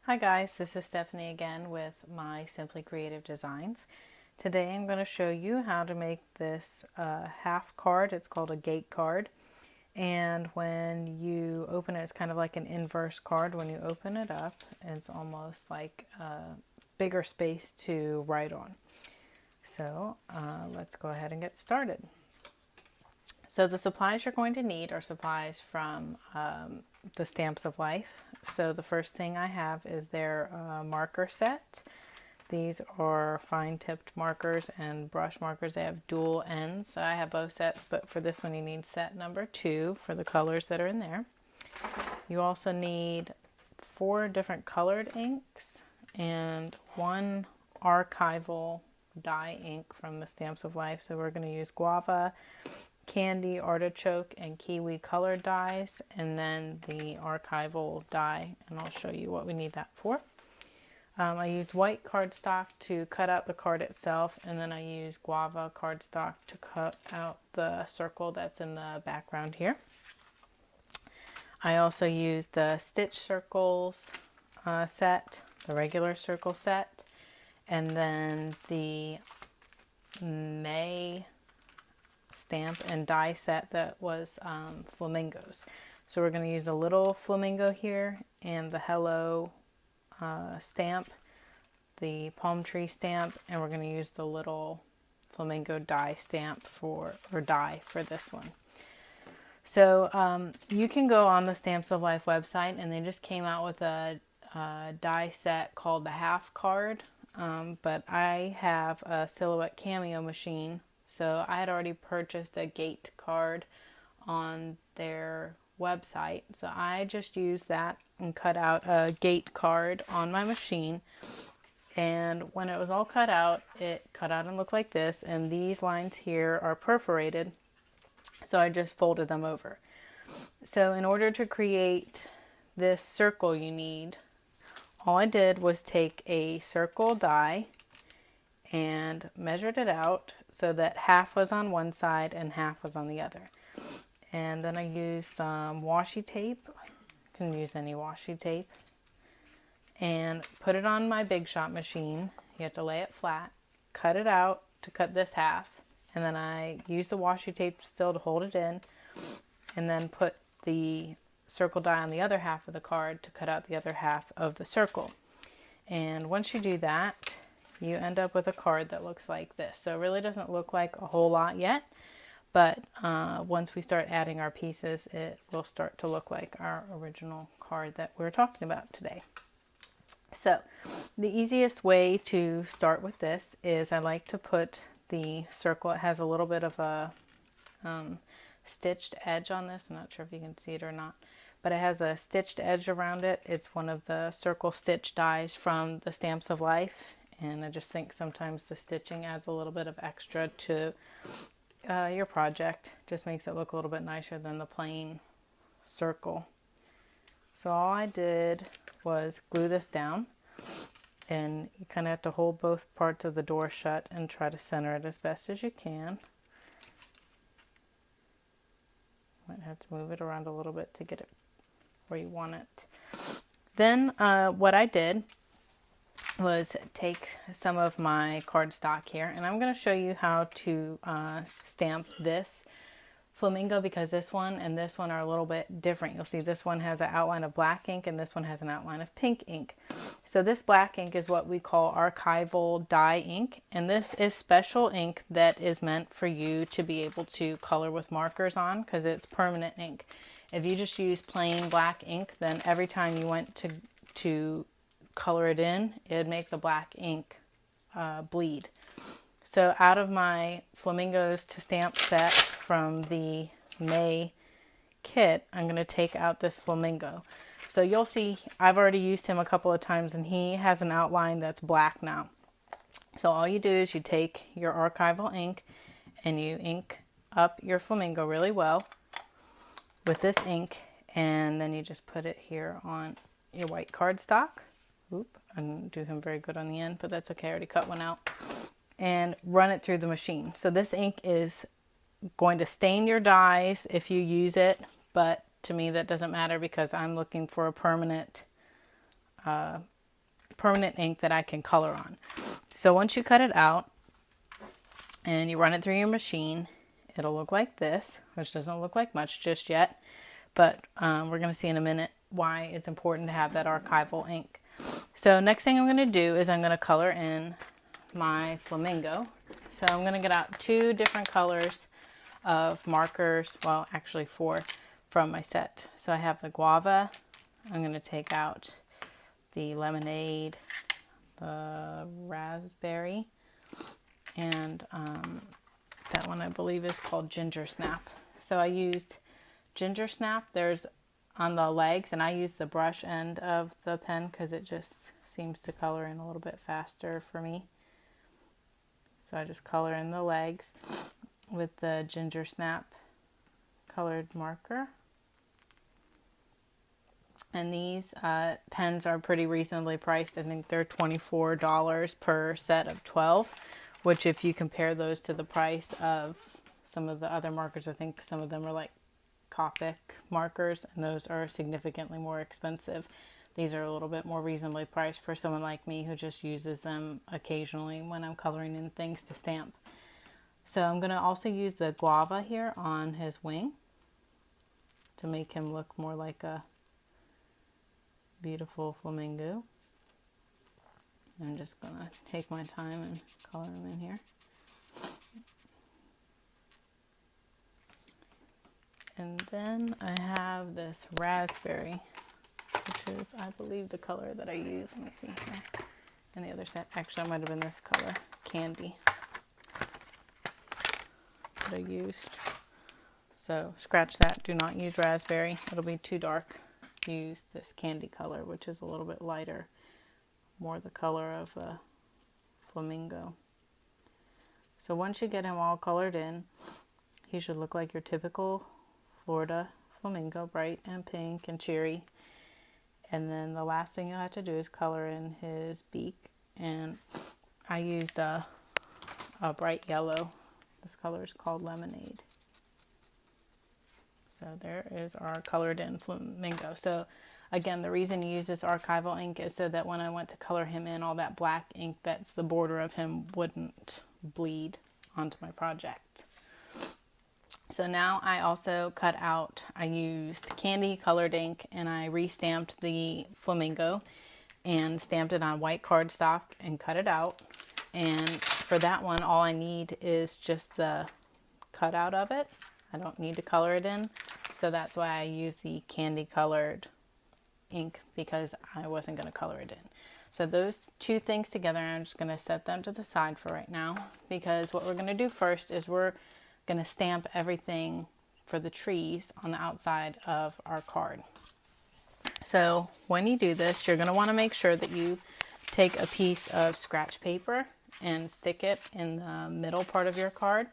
Hi guys, this is Stephanie again with my Simply Creative Designs. Today I'm going to show you how to make this half card. It's called a gate card, and when you open it, it's kind of like an inverse card. When you open it up, it's almost like a bigger space to write on. So let's go ahead and get started. So the supplies you're going to need are supplies from the Stamps of Life. So the first thing I have is their marker set. These are fine tipped markers and brush markers. They have dual ends. I have both sets, but for this one you need set number 2 for the colors that are in there. You also need 4 different colored inks and 1 archival dye ink from the Stamps of Life. So we're going to use guava, candy, artichoke, and kiwi colored dyes, and then the archival dye, and I'll show you what we need that for. I used white cardstock to cut out the card itself, and then I used guava cardstock to cut out the circle that's in the background here. I also used the stitch circles set, the regular circle set, and then the May stamp and die set that was flamingos. So we're going to use a little flamingo here and the hello stamp, the palm tree stamp, and we're going to use the little flamingo die stamp for this one. So you can go on the Stamps of Life website, and they just came out with a die set called the half card, but I have a silhouette cameo machine, so I had already purchased a gate card on their website, so I just used that and cut out a gate card on my machine. And when it was all cut out, it cut out and looked like this, and these lines here are perforated, so I just folded them over. So in order to create this circle you need, all I did was take a circle die and measured it out so that half was on one side and half was on the other. And then I used some washi tape, you can use any washi tape, and put it on my Big Shot machine. You have to lay it flat, cut it out to cut this half, and then I used the washi tape still to hold it in, and then put the circle die on the other half of the card to cut out the other half of the circle. And once you do that, you end up with a card that looks like this. So it really doesn't look like a whole lot yet, but once we start adding our pieces, it will start to look like our original card that we're talking about today. So the easiest way to start with this is I like to put the circle. It has a little bit of a stitched edge on this. I'm not sure if you can see it or not, but it has a stitched edge around it. It's one of the circle stitch dies from the Stamps of Life, and I just think sometimes the stitching adds a little bit of extra to your project. Just makes it look a little bit nicer than the plain circle. So all I did was glue this down, and you kind of have to hold both parts of the door shut and try to center it as best as you can. Might have to move it around a little bit to get it where you want it. Then what I did was take some of my cardstock here, and I'm going to show you how to stamp this flamingo, because this one and this one are a little bit different. You'll see this one has an outline of black ink and this one has an outline of pink ink. So this black ink is what we call archival dye ink, and this is special ink that is meant for you to be able to color with markers on, because it's permanent ink. If you just use plain black ink, then every time you went to color it in, it'd make the black ink bleed. So out of my Flamingos to Stamp set from the May kit, I'm going to take out this flamingo. So you'll see I've already used him a couple of times, and he has an outline that's black now. So all you do is you take your archival ink and you ink up your flamingo really well with this ink, and then you just put it here on your white cardstock. Oop, I didn't do him very good on the end, but that's okay, I already cut one out. And run it through the machine. So this ink is going to stain your dies if you use it, but to me that doesn't matter because I'm looking for a permanent permanent ink that I can color on. So once you cut it out and you run it through your machine, it'll look like this, which doesn't look like much just yet, but we're going to see in a minute why it's important to have that archival ink. So next thing I'm going to do is I'm going to color in my Flamingo. So I'm going to get out 2 different colors of markers, well actually 4 from my set. So I have the guava, I'm going to take out the lemonade, the raspberry, and that one I believe is called ginger snap. So I used ginger snap, there's on the legs, and I use the brush end of the pen because it just seems to color in a little bit faster for me. So I just color in the legs with the ginger snap colored marker. And these pens are pretty reasonably priced. I think they're $24 per set of 12, which if you compare those to the price of some of the other markers, I think some of them are like Copic markers, and those are significantly more expensive. These are a little bit more reasonably priced for someone like me who just uses them occasionally when I'm coloring in things to stamp. So I'm going to also use the guava here on his wing to make him look more like a beautiful flamingo. I'm just going to take my time and color him in here. And then I have this raspberry, which is, I believe, the color that I use. Let me see here. In the other set, actually, it might have been this color, candy, that I used. So scratch that. Do not use raspberry. It'll be too dark. Use this candy color, which is a little bit lighter, more the color of a flamingo. So once you get him all colored in, he should look like your typical Florida flamingo, bright and pink and cheery. And then the last thing you'll have to do is color in his beak, and I used a bright yellow. This color is called lemonade. So there is our colored in flamingo. So again, the reason you use this archival ink is so that when I went to color him in, all that black ink that's the border of him wouldn't bleed onto my project. So now I also cut out, I used candy colored ink, and I re-stamped the flamingo and stamped it on white cardstock and cut it out. And for that one, all I need is just the cutout of it. I don't need to color it in. So that's why I use the candy colored ink, because I wasn't going to color it in. So those 2 things together, I'm just going to set them to the side for right now, because what we're going to do first is we're going to stamp everything for the trees on the outside of our card. So when you do this, you're going to want to make sure that you take a piece of scratch paper and stick it in the middle part of your card,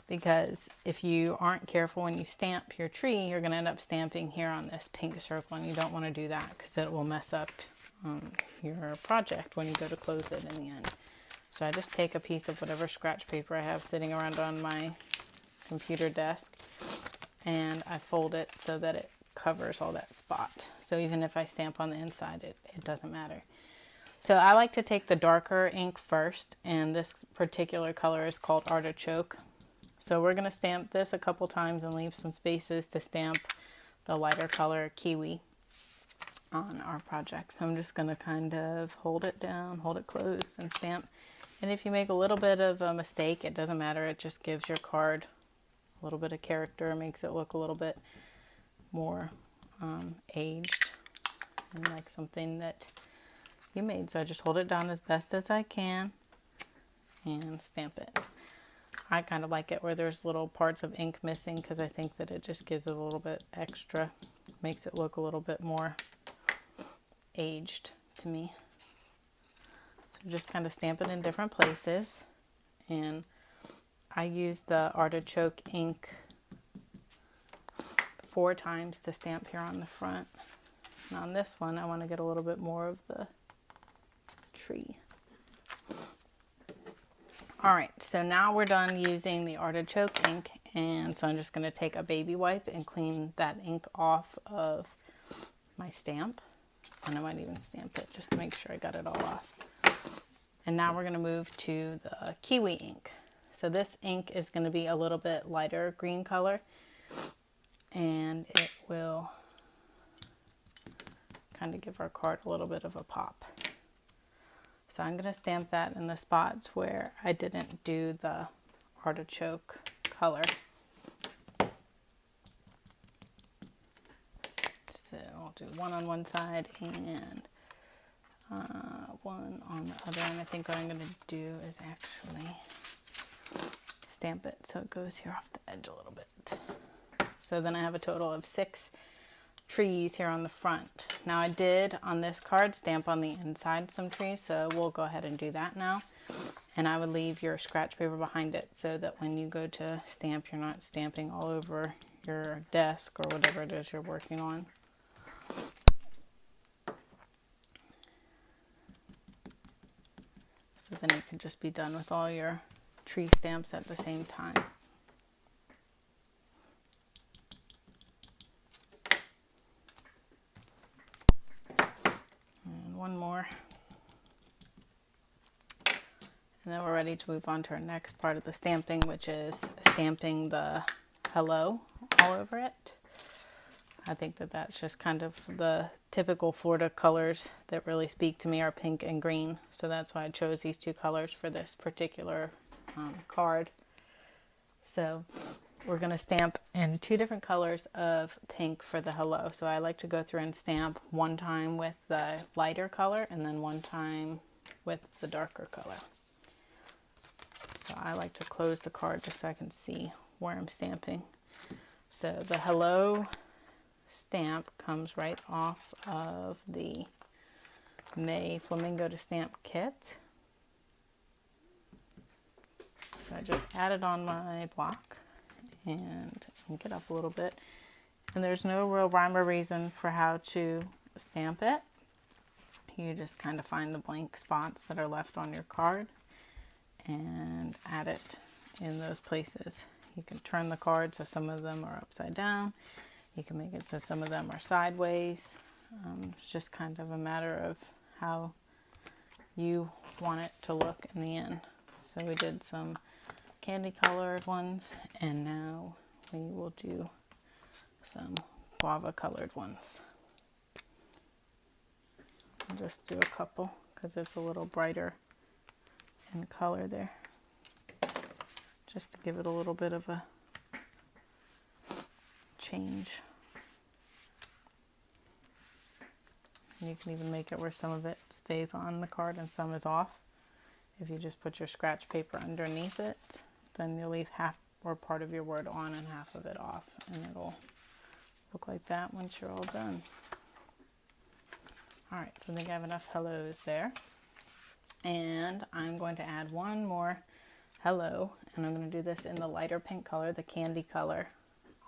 because if you aren't careful when you stamp your tree, you're going to end up stamping here on this pink circle, and you don't want to do that because it will mess up your project when you go to close it in the end. So I just take a piece of whatever scratch paper I have sitting around on my computer desk, and I fold it so that it covers all that spot. So even if I stamp on the inside, it doesn't matter. So I like to take the darker ink first, and this particular color is called Artichoke. So we're going to stamp this a couple times and leave some spaces to stamp the lighter color Kiwi on our project. So I'm just going to kind of hold it down, hold it closed, and stamp. And if you make a little bit of a mistake, it doesn't matter. It just gives your card a little bit of character, makes it look a little bit more aged and like something that you made. So I just hold it down as best as I can and stamp it. I kind of like it where there's little parts of ink missing, because I think that it just gives it a little bit extra, makes it look a little bit more aged to me. So just kind of stamp it in different places, and I use the Artichoke ink 4 times to stamp here on the front. And on this one, I want to get a little bit more of the tree. Alright, so now we're done using the Artichoke ink, and so I'm just going to take a baby wipe and clean that ink off of my stamp. And I might even stamp it just to make sure I got it all off. And now we're going to move to the kiwi ink. So this ink is going to be a little bit lighter green color, and it will kind of give our card a little bit of a pop. So I'm going to stamp that in the spots where I didn't do the artichoke color. So I'll do one on one side and one on the other. And I think what I'm going to do is actually stamp it so it goes here off the edge a little bit. So then I have a total of 6 trees here on the front. Now I did on this card stamp on the inside some trees, so we'll go ahead and do that now. And I would leave your scratch paper behind it so that when you go to stamp, you're not stamping all over your desk or whatever it is you're working on. So then you can just be done with all your tree stamps at the same time. And one more. And then we're ready to move on to our next part of the stamping, which is stamping the hello all over it. I think that that's just kind of the typical Florida colors that really speak to me are pink and green. So that's why I chose these 2 colors for this particular card. So we're going to stamp in 2 different colors of pink for the hello. So I like to go through and stamp one time with the lighter color and then one time with the darker color. So I like to close the card just so I can see where I'm stamping. So the hello stamp comes right off of the May Flamingo to Stamp kit. So I just added on my block and ink it up a little bit. And there's no real rhyme or reason for how to stamp it. You just kind of find the blank spots that are left on your card and add it in those places. You can turn the card so some of them are upside down. You can make it so some of them are sideways. It's just kind of a matter of how you want it to look in the end. So we did some candy colored ones, and now we will do some guava colored ones. I'll just do a couple because it's a little brighter in color there, just to give it a little bit of a change. And you can even make it where some of it stays on the card and some is off. If you just put your scratch paper underneath it, then you'll leave half or part of your word on and half of it off, and it'll look like that once you're all done. Alright, so I think I have enough hellos there. And I'm going to add one more hello, and I'm going to do this in the lighter pink color, the candy color,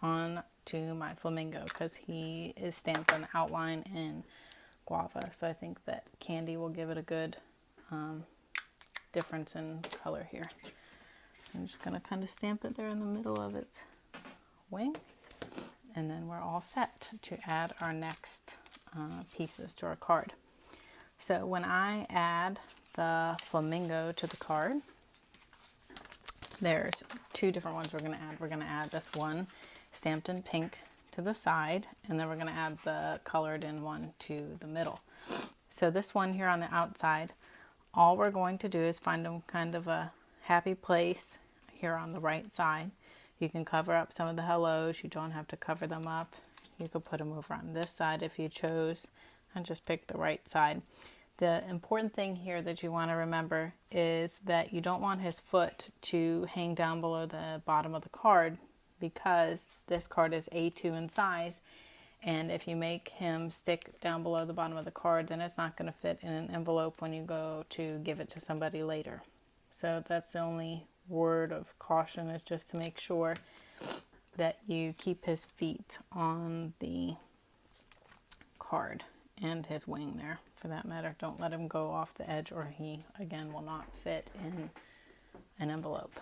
on to my Flamingo because he is stamped an outline in guava. So I think that candy will give it a good difference in color here. I'm just going to kind of stamp it there in the middle of its wing. And then we're all set to add our next pieces to our card. So when I add the Flamingo to the card, there's 2 different ones we're going to add. We're going to add this one stamped in pink to the side, and then we're going to add the colored in one to the middle. So this one here on the outside, all we're going to do is find them kind of a happy place here on the right side. You can cover up some of the hellos. You don't have to cover them up. You could put them over on this side if you chose, and just pick the right side. The important thing here that you want to remember is that you don't want his foot to hang down below the bottom of the card, because this card is A2 in size, and if you make him stick down below the bottom of the card, then it's not going to fit in an envelope when you go to give it to somebody later. So that's the only word of caution, is just to make sure that you keep his feet on the card and his wing there, for that matter. Don't let him go off the edge, or he again will not fit in an envelope.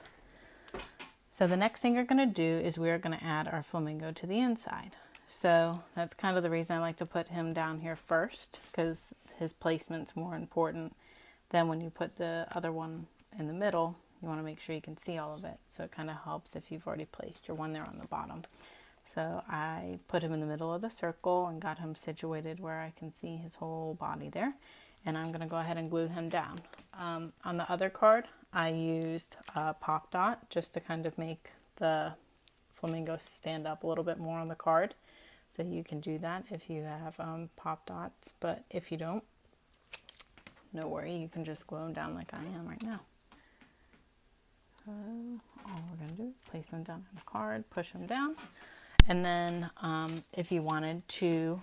So the next thing you're going to do is we're going to add our Flamingo to the inside. So that's kind of the reason I like to put him down here first, because his placement's more important than when you put the other one in the middle. You want to make sure you can see all of it. So it kind of helps if you've already placed your one there on the bottom. So I put him in the middle of the circle and got him situated where I can see his whole body there. And I'm going to go ahead and glue him down. On the other card, I used Pop Dot just to kind of make the flamingo stand up a little bit more on the card. So you can do that if you have Pop Dots, but if you don't, no worry, you can just glue them down like I am right now. So all we're going to do is place them down on the card, push them down. And then if you wanted to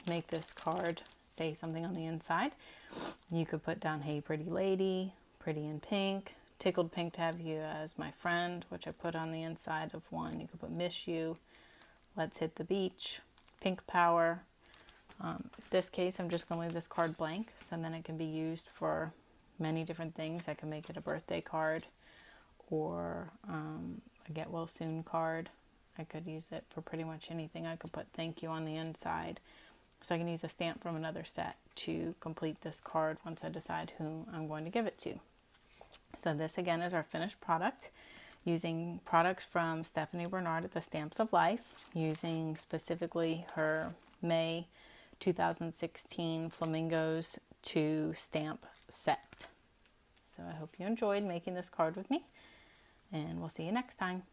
make this card say something on the inside, you could put down, "Hey pretty lady," "Pretty in pink," "Tickled pink to have you as my friend," which I put on the inside of one. You could put "Miss you," "Let's hit the beach," "Pink power." In this case, I'm just going to leave this card blank, so then it can be used for many different things. I can make it a birthday card or a get well soon card. I could use it for pretty much anything. I could put "thank you" on the inside. So I can use a stamp from another set to complete this card once I decide who I'm going to give it to. So this again is our finished product, using products from Stephanie Bernard at the Stamps of Life, using specifically her May 2016 Flamingos to stamp set. So I hope you enjoyed making this card with me, and we'll see you next time.